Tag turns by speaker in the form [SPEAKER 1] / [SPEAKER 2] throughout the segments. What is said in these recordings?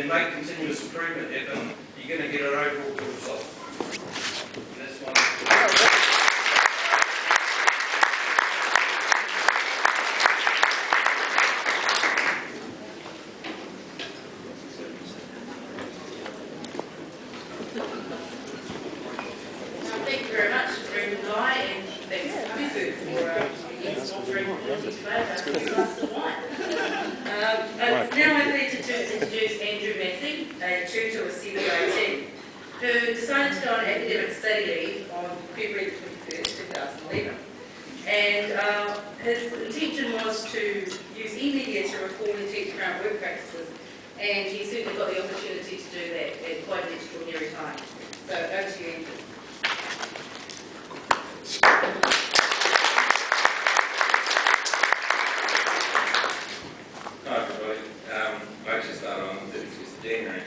[SPEAKER 1] and make continuous improvement happen, you're going to get an overall good result. And that's one.
[SPEAKER 2] Thank you very much, Brendan and I, and thanks to Kuku for sponsoring the today about a glass of wine. It's now my pleasure to introduce Andrew Massie, a tutor with CBIT, who decided to go on academic study leave on February 21st, 2011. And his intention was to use e-media to record and teach current work practices, and he certainly got the opportunity to do that at quite an extraordinary time. So over to you, Andrew.
[SPEAKER 1] Hi everybody. I actually started on the 31st of January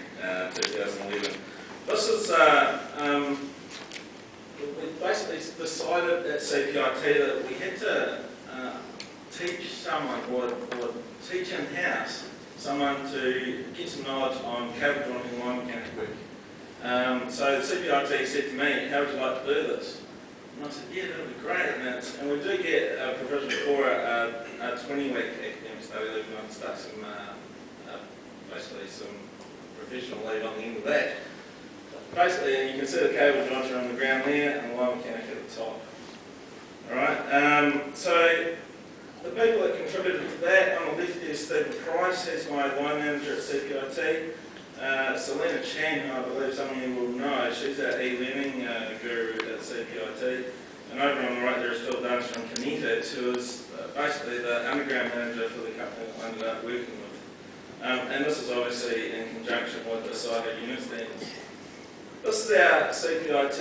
[SPEAKER 1] 2011. This is, we basically decided at CPIT that we had to teach someone, or teach in-house, someone to get some knowledge on cable jointing and line mechanic work. So the CPIT said to me, how would you like to do this? And I said, yeah, that would be great. And we do get a provision for a 20-week academic study leave, and I can start some, basically some professional leave on the end of that. Basically, you can see the cable jointer on the ground there and the line mechanic at the top. Alright, so the people that contributed to that, on the left there is Stephen Price, he's my line manager at CPIT. Selena Chan, who I believe some of you will know, she's our e-learning guru at CPIT. And over on the right there is Phil Dunn from Kinetics, who is basically the underground manager for the company that I ended up working with. And this is obviously in conjunction with the cyber unit standards. This is our CPIT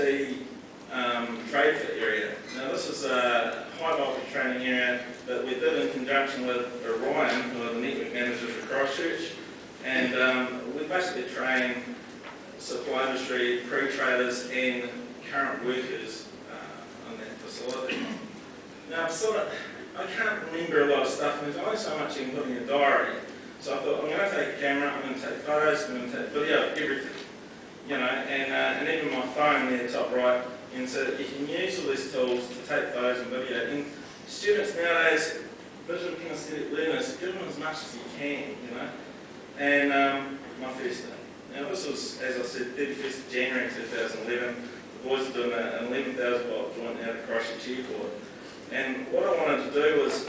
[SPEAKER 1] trade fit area. Now this is a high voltage training area that we did in conjunction with Orion, who are the network manager for Christchurch. And we basically train supply industry, pre-traders and current workers on that facility. Now I can't remember a lot of stuff, and there's only so much you can put in your diary. So I thought, I'm going to take a camera, I'm going to take photos, I'm going to take video of everything. You know, and even my phone there top right, and so that you can use all these tools to take photos and video. And students nowadays, visual kinesthetic learners, give them as much as you can, you know. And my first day. Now this was, as I said, 31st of January 2011. The boys were doing an 11,000 volt joint out of Christchurch Airport. And what I wanted to do was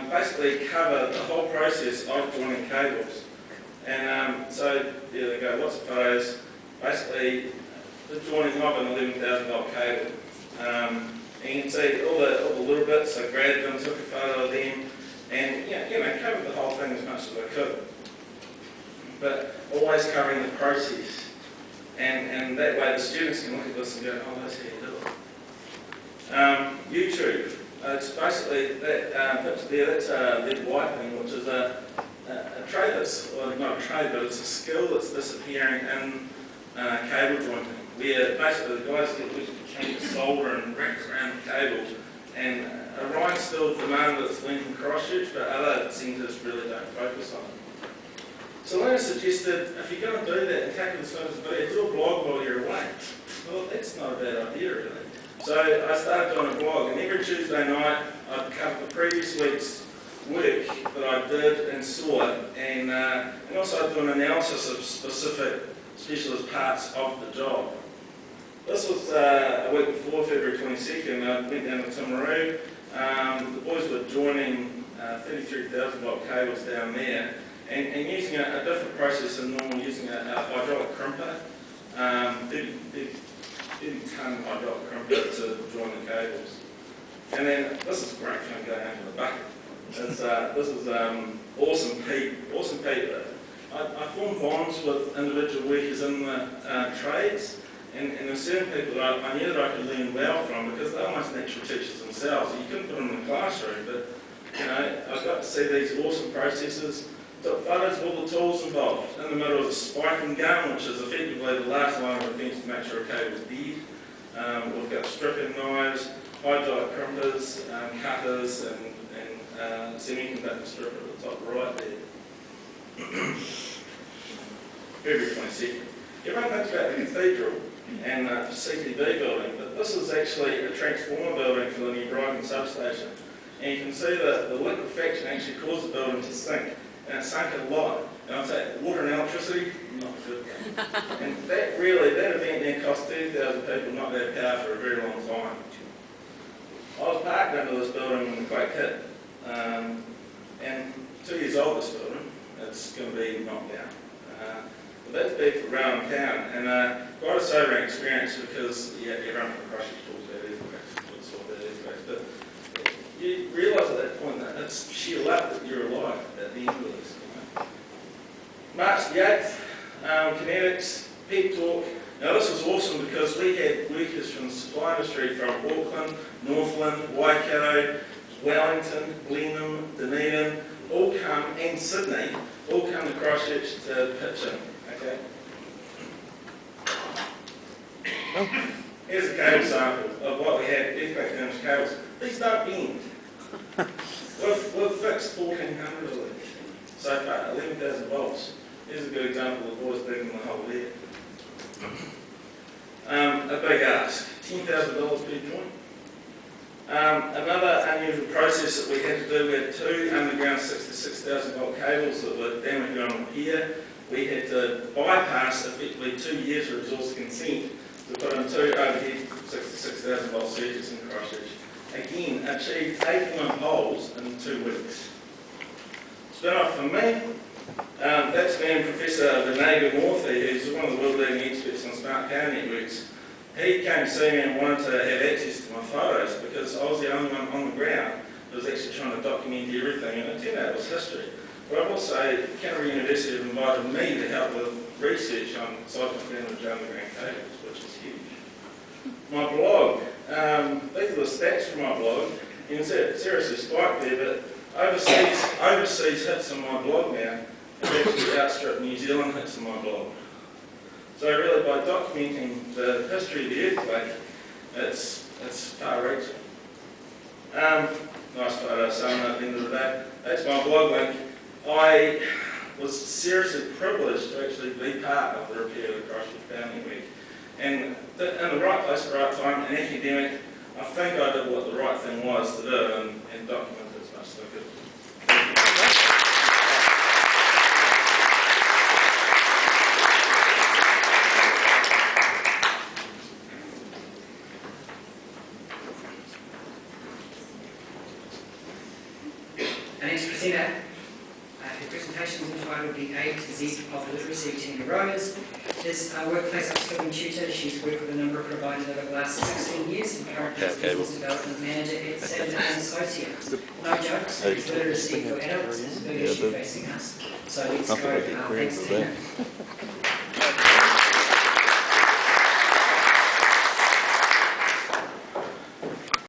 [SPEAKER 1] basically cover the whole process of joining cables. And so there they go, lots of photos. Basically, the joining of an 11,000 volt cable. And you can see all the little bits. I grabbed them, took a photo of them, and you know, covered the whole thing as much as I could. But always covering the process. And that way the students can look at this and go, oh, that's how you do it. YouTube. It's basically that picture there, that's lead wiping, which is a trade that's, well, not a trade, but it's a skill that's disappearing in cable jointing, where basically the guys get to solder and wrap around the cable. And Orion still demand that it's linked in Christchurch, but other centres really don't focus on it. So Lena suggested, if you're going to do that and take this photos and video, do a blog while you're away. Well, that's not a bad idea, really. So I started doing a blog, and every Tuesday night I'd cover the previous week's work that I did and saw, and also I'd do an analysis of specific specialist parts of the job. This was a week before February 22nd. I went down to Timaru. The boys were joining 33,000 volt cables down there, and using a different process than normal, using a hydraulic crimper, 30-ton hydraulic crimper to join the cables. And then this is great fun going into the bucket. This is awesome Pete. I formed bonds with individual workers in the trades, and there's certain people that I knew that I could learn well from, because they're almost natural teachers themselves. You couldn't put them in the classroom, but you know, I got to see these awesome processes. Took photos of all the tools involved. In the middle was a spiking gun, which is effectively the last line of defence to make sure a cable's dead. We've got stripping knives, hydraulic crimpers, cutters, and semiconductor stripper at the top right there. February 22nd. Everyone thinks about the cathedral and the CTV building, but this is actually a transformer building for the new Brighton substation. And you can see that the liquefaction actually caused the building to sink, and it sank a lot. And I'd say water and electricity, not good. And that event then cost 30,000 people not to have power for a very long time. I was parked under this building when the quake hit, and 2 years old, this building, it's going to be knocked down. But that's big for Rowan Town, and quite a sobering experience because everyone from Christchurch talks about earthquakes, but you realise at that point that it's sheer luck that you're alive at the end of this. March the 8th, Kinetics, Pep Talk. Now this was awesome because we had workers from the supply industry from Auckland, Northland, Waikato, Wellington, Blenheim, Dunedin, all come, and Sydney, all come to Christchurch to pitch in. Okay. Here's a cable sample of what we had, earthquake damaged cables. These don't bend. We've fixed 1,400 of these so far, 11,000 volts. Here's a good example of the boys digging the hole there. A big ask, $10,000 per joint. Another unusual process that we had to do, we had 2 underground 66,000 volt cables that were damaged on here. We had to bypass effectively 2 years of resource consent to put in 2 overhead 66,000 volt circuits in Christchurch. Again, achieved 81 poles in 2 weeks. Spin-off for me, that's been Professor Vinay Gurmurthy, who's one of the world leading experts on smart power networks. He came to see me and wanted to have access to my photos because I was the only one on the ground that was actually trying to document everything, and it turned out it was history. But I've also, Canterbury University have invited me to help with research on seismic damage underground cables, which is huge. My blog, these are the stats from my blog. You can see it seriously spiked there, but overseas hits on my blog now have actually outstripped New Zealand hits on my blog. So really, by documenting the history of the earthquake, it's far-reaching. Nice photo, summing at the end of the day. That's my blog link. I was seriously privileged to actually be part of the repair of the Christchurch Power Network. And in the right place at the right time, an academic, I think I did what the right thing was to do and document as much as I could.
[SPEAKER 3] Our next presenter, her presentation is entitled The A to Z of Literacy to Rose. Is a workplace upskilling tutor. She's worked with a number of providers over the last 16 years and currently is Business Development Manager at Saturn and Associates. No jokes, literacy for adults is a big issue facing us. So let's go. Thanks, Tina.